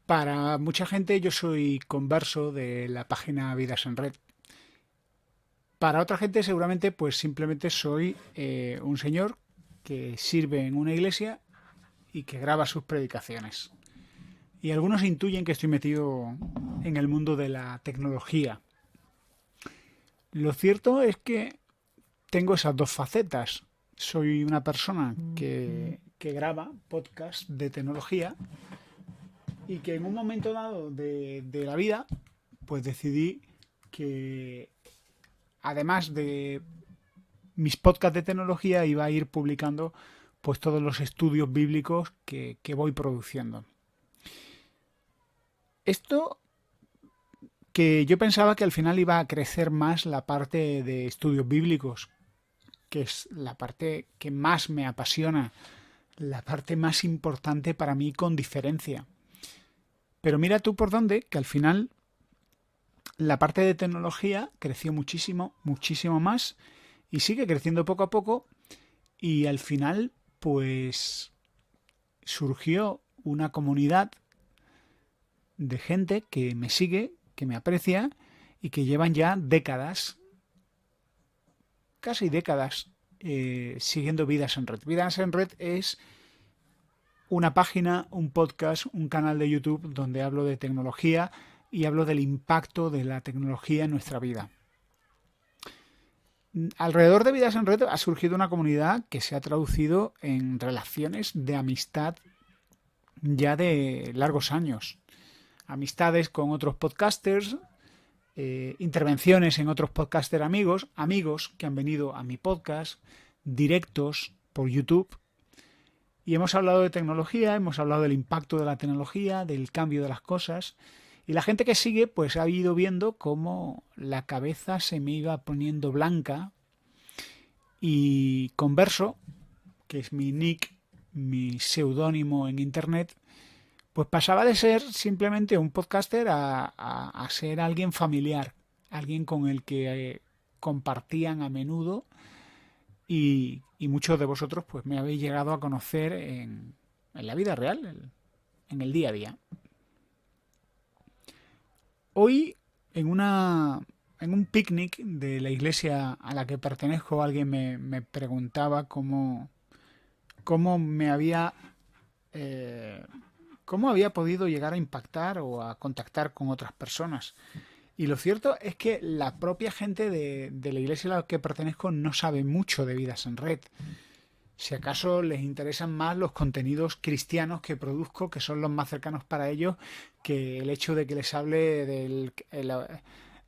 Para mucha gente yo soy converso de la página Vidas en Red. Para otra gente seguramente pues simplemente soy un señor que sirve en una iglesia y que graba sus predicaciones. Y algunos intuyen que estoy metido en el mundo de la tecnología. Lo cierto es que tengo esas dos facetas. Soy una persona que graba podcasts de tecnología y que en un momento dado de la vida pues decidí que además de mis podcasts de tecnología iba a ir publicando pues todos los estudios bíblicos que voy produciendo. Esto que yo pensaba que al final iba a crecer más la parte de estudios bíblicos, que es la parte que más me apasiona, la parte más importante para mí con diferencia. Pero mira tú por dónde, que al final la parte de tecnología creció muchísimo, muchísimo más y sigue creciendo poco a poco y al final pues surgió una comunidad de gente que me sigue, que me aprecia y que llevan ya décadas, casi décadas, siguiendo Vidas en Red. Vidas en Red es una página, un podcast, un canal de YouTube donde hablo de tecnología y hablo del impacto de la tecnología en nuestra vida. Alrededor de Vidas en Red ha surgido una comunidad que se ha traducido en relaciones de amistad ya de largos años. Amistades con otros podcasters, intervenciones en otros podcaster amigos, amigos que han venido a mi podcast, directos por YouTube. Y hemos hablado de tecnología, hemos hablado del impacto de la tecnología, del cambio de las cosas. Y la gente que sigue, pues ha ido viendo cómo la cabeza se me iba poniendo blanca y Converso, que es mi nick, mi seudónimo en internet, pues pasaba de ser simplemente un podcaster a ser alguien familiar, alguien con el que compartían a menudo y muchos de vosotros pues me habéis llegado a conocer en la vida real, en el día a día. Hoy en un picnic de la iglesia a la que pertenezco alguien me preguntaba cómo me había eh, cómo había podido llegar a impactar o a contactar con otras personas. Y lo cierto es que la propia gente de la iglesia a la que pertenezco no sabe mucho de Vidas en Red. Si acaso les interesan más los contenidos cristianos que produzco, que son los más cercanos para ellos, que el hecho de que les hable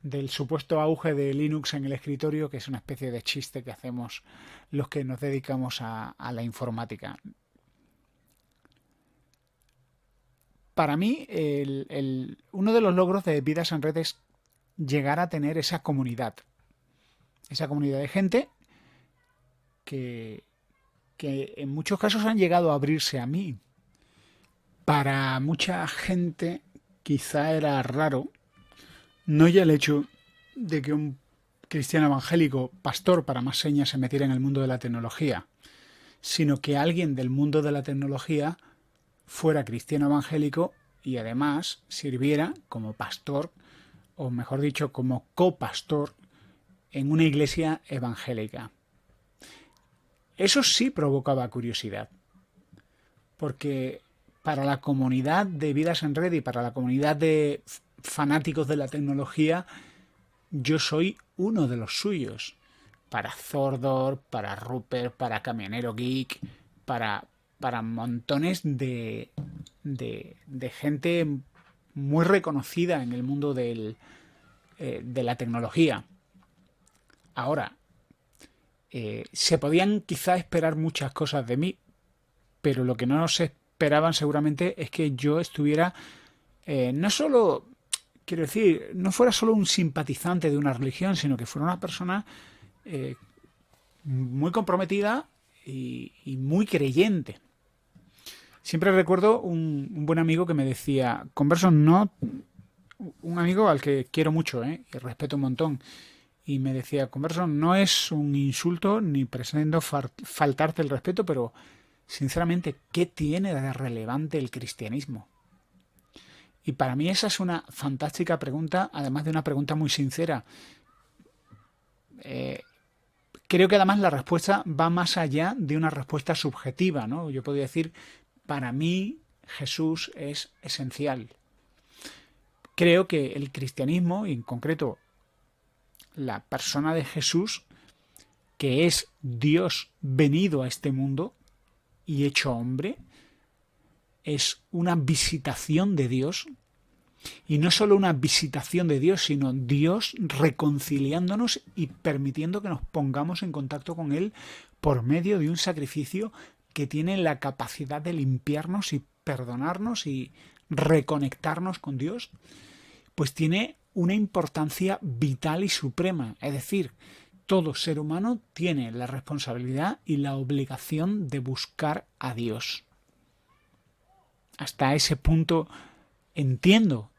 del supuesto auge de Linux en el escritorio, que es una especie de chiste que hacemos los que nos dedicamos a la informática. Para mí, uno de los logros de Vidas en Red es llegar a tener esa comunidad de gente que, que en muchos casos han llegado a abrirse a mí. Para mucha gente quizá era raro, no ya el hecho de que un cristiano evangélico, pastor para más señas, se metiera en el mundo de la tecnología, sino que alguien del mundo de la tecnología fuera cristiano evangélico y además sirviera como pastor, o mejor dicho, como copastor en una iglesia evangélica. Eso sí provocaba curiosidad, porque para la comunidad de Vidas en Red y para la comunidad de fanáticos de la tecnología, yo soy uno de los suyos. Para Zordor, para Rupert, para Camionero Geek, para montones de gente muy reconocida en el mundo de la tecnología. Ahora, se podían quizá esperar muchas cosas de mí, pero lo que no se esperaban seguramente es que yo estuviera no solo, quiero decir, no fuera solo un simpatizante de una religión, sino que fuera una persona eh, muy comprometida y muy creyente. Siempre recuerdo un buen amigo que me decía, Converso, no, un amigo al que quiero mucho y respeto un montón, y me decía, Converso, no es un insulto ni pretendo faltarte el respeto, pero sinceramente, ¿qué tiene de relevante el cristianismo? Y para mí esa es una fantástica pregunta, además de una pregunta muy sincera. Eh, Creo que además la respuesta va más allá de una respuesta subjetiva, ¿no? Yo podría decir, para mí Jesús es esencial. Creo que el cristianismo, y en concreto la persona de Jesús, que es Dios venido a este mundo y hecho hombre, es una visitación de Dios. Y no solo una visitación de Dios, sino Dios reconciliándonos y permitiendo que nos pongamos en contacto con Él por medio de un sacrificio que tiene la capacidad de limpiarnos y perdonarnos y reconectarnos con Dios, pues tiene una importancia vital y suprema. Es decir, todo ser humano tiene la responsabilidad y la obligación de buscar a Dios. Hasta ese punto entiendo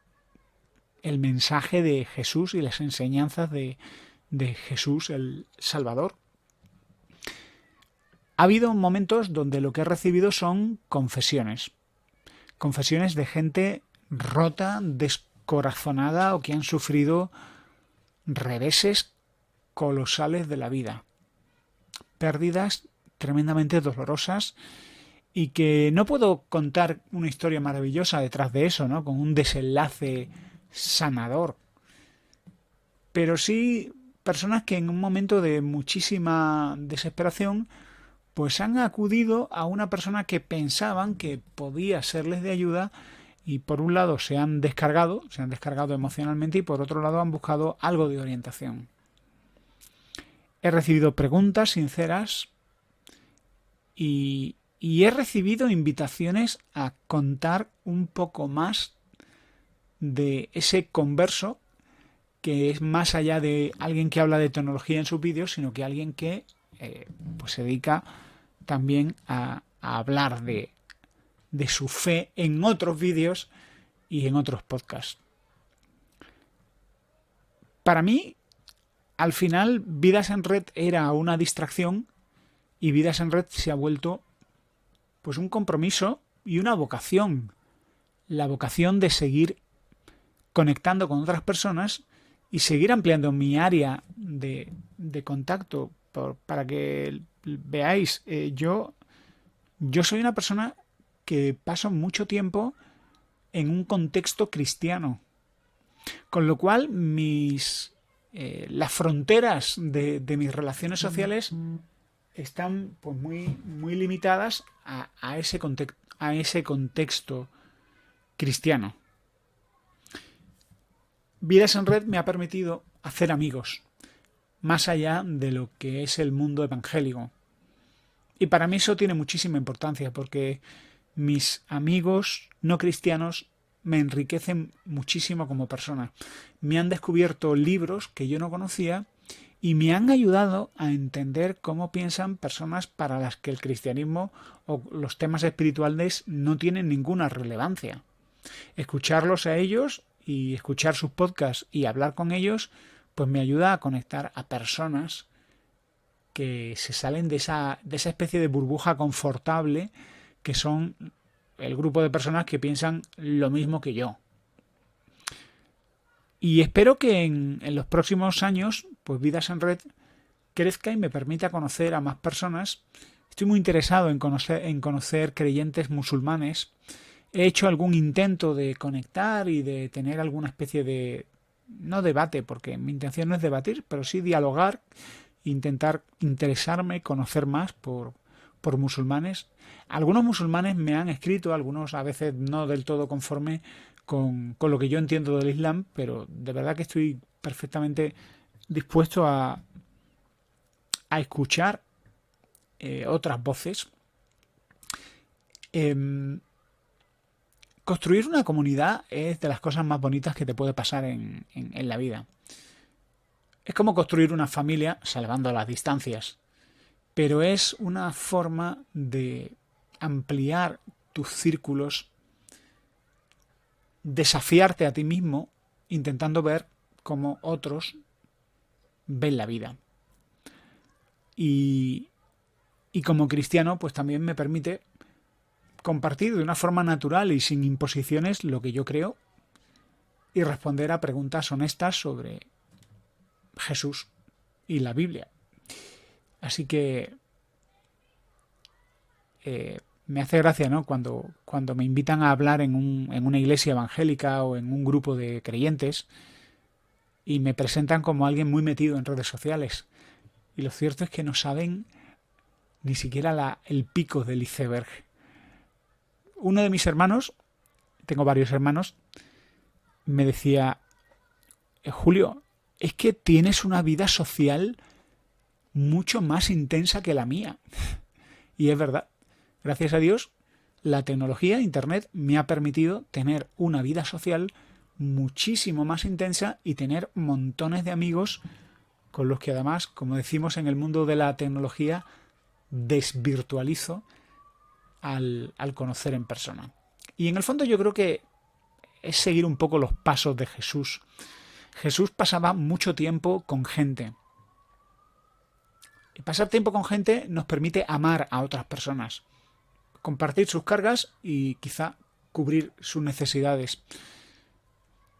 el mensaje de Jesús y las enseñanzas de Jesús el Salvador. Ha habido momentos donde lo que he recibido son confesiones. Confesiones de gente rota, descorazonada o que han sufrido reveses colosales de la vida. Pérdidas tremendamente dolorosas y que no puedo contar una historia maravillosa detrás de eso, ¿no? Con un desenlace sanador. Pero sí personas que en un momento de muchísima desesperación pues han acudido a una persona que pensaban que podía serles de ayuda y por un lado se han descargado emocionalmente y por otro lado han buscado algo de orientación. He recibido preguntas sinceras y he recibido invitaciones a contar un poco más de ese converso que es más allá de alguien que habla de tecnología en sus vídeos, sino que alguien que pues se dedica también a hablar de su fe en otros vídeos y en otros podcasts. Para mí, al final, Vidas en Red era una distracción y Vidas en Red se ha vuelto pues un compromiso y una vocación. La vocación de seguir conectando con otras personas y seguir ampliando mi área de contacto para que veáis, yo soy una persona que paso mucho tiempo en un contexto cristiano, con lo cual las fronteras de mis relaciones sociales están pues muy limitadas a ese contexto cristiano. Vidas en Red me ha permitido hacer amigos, más allá de lo que es el mundo evangélico. Y para mí eso tiene muchísima importancia, porque mis amigos no cristianos me enriquecen muchísimo como persona. Me han descubierto libros que yo no conocía y me han ayudado a entender cómo piensan personas para las que el cristianismo o los temas espirituales no tienen ninguna relevancia. Escucharlos a ellos y escuchar sus podcasts y hablar con ellos, pues me ayuda a conectar a personas que se salen de esa especie de burbuja confortable que son el grupo de personas que piensan lo mismo que yo. Y espero que en los próximos años, pues Vidas en Red crezca y me permita conocer a más personas. Estoy muy interesado en conocer creyentes musulmanes. He hecho algún intento de conectar y de tener alguna especie de, no debate, porque mi intención no es debatir, pero sí dialogar, intentar interesarme, conocer más por musulmanes. Algunos musulmanes me han escrito, algunos a veces no del todo conforme con lo que yo entiendo del Islam, pero de verdad que estoy perfectamente dispuesto a escuchar otras voces. Construir una comunidad es de las cosas más bonitas que te puede pasar en la vida. Es como construir una familia salvando las distancias, pero es una forma de ampliar tus círculos, desafiarte a ti mismo, intentando ver cómo otros ven la vida. Y como cristiano, pues también me permite compartir de una forma natural y sin imposiciones lo que yo creo, y responder a preguntas honestas sobre Jesús y la Biblia. Así que me hace gracia, ¿no? Cuando me invitan a hablar en una iglesia evangélica o en un grupo de creyentes y me presentan como alguien muy metido en redes sociales. Y lo cierto es que no saben ni siquiera el pico del iceberg. Uno de mis hermanos, tengo varios hermanos, me decía, Julio, es que tienes una vida social mucho más intensa que la mía. Y es verdad. Gracias a Dios, la tecnología, Internet, me ha permitido tener una vida social muchísimo más intensa y tener montones de amigos con los que además, como decimos en el mundo de la tecnología, desvirtualizo al conocer en persona. Y en el fondo yo creo que es seguir un poco los pasos de Jesús. Jesús pasaba mucho tiempo con gente. Y pasar tiempo con gente nos permite amar a otras personas, compartir sus cargas y quizá cubrir sus necesidades.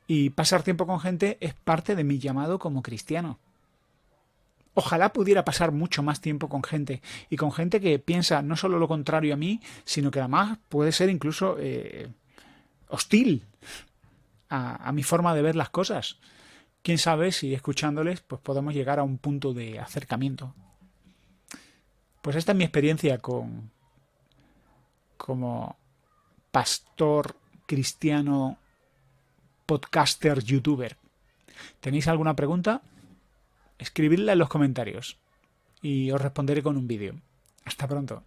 Y pasar tiempo con gente es parte de mi llamado como cristiano. Ojalá pudiera pasar mucho más tiempo con gente, y con gente que piensa no solo lo contrario a mí, sino que además puede ser incluso hostil a mi forma de ver las cosas. Quién sabe si escuchándoles pues podemos llegar a un punto de acercamiento. Pues esta es mi experiencia como pastor cristiano, podcaster, youtuber. ¿Tenéis alguna pregunta? Escribidla en los comentarios y os responderé con un vídeo. Hasta pronto.